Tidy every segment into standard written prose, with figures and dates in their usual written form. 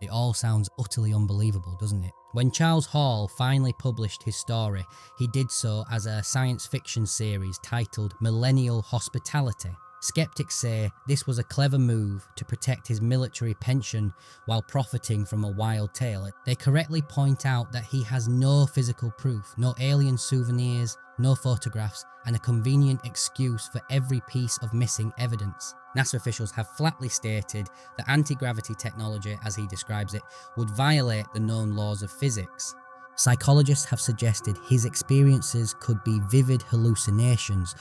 It all sounds utterly unbelievable, doesn't it? When Charles Hall finally published his story, he did so as a science fiction series titled Millennial Hospitality. Skeptics say this was a clever move to protect his military pension while profiting from a wild tale. They correctly point out that he has no physical proof, no alien souvenirs, no photographs, and a convenient excuse for every piece of missing evidence. NASA officials have flatly stated that anti-gravity technology, as he describes it, would violate the known laws of physics. Psychologists have suggested his experiences could be vivid hallucinations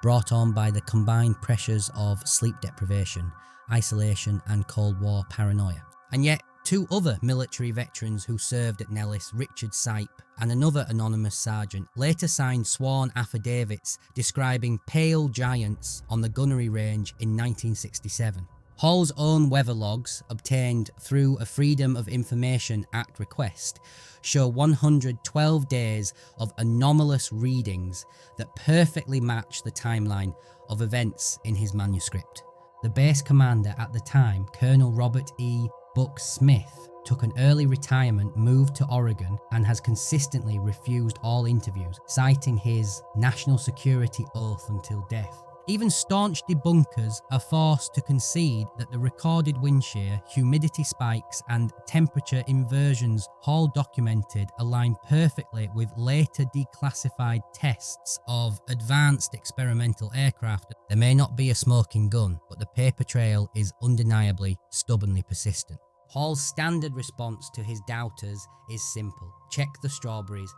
brought on by the combined pressures of sleep deprivation, isolation, and Cold War paranoia. And yet, two other military veterans who served at Nellis, Richard Sipe and another anonymous sergeant, later signed sworn affidavits describing pale giants on the gunnery range in 1967. Hall's own weather logs, obtained through a Freedom of Information Act request, show 112 days of anomalous readings that perfectly match the timeline of events in his manuscript. The base commander at the time, Colonel Robert E. Buck Smith, took an early retirement, moved to Oregon, and has consistently refused all interviews, citing his national security oath until death. Even staunch debunkers are forced to concede that the recorded wind shear, humidity spikes, and temperature inversions Hall documented align perfectly with later declassified tests of advanced experimental aircraft. There may not be a smoking gun, but the paper trail is undeniably stubbornly persistent. Hall's standard response to his doubters is simple: check the strawberries.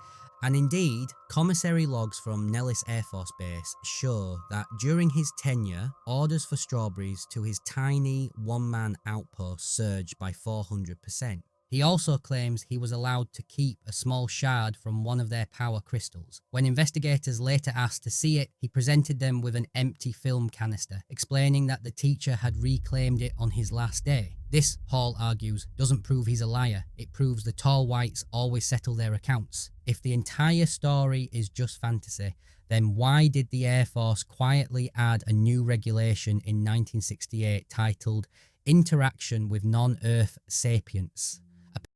And indeed, commissary logs from Nellis Air Force Base show that during his tenure, orders for strawberries to his tiny one-man outpost surged by 400%. He also claims he was allowed to keep a small shard from one of their power crystals. When investigators later asked to see it, he presented them with an empty film canister, explaining that the teacher had reclaimed it on his last day. This, Hall argues, doesn't prove he's a liar. It proves the tall whites always settle their accounts. If the entire story is just fantasy, then why did the Air Force quietly add a new regulation in 1968 titled Interaction with Non-Earth Sapients?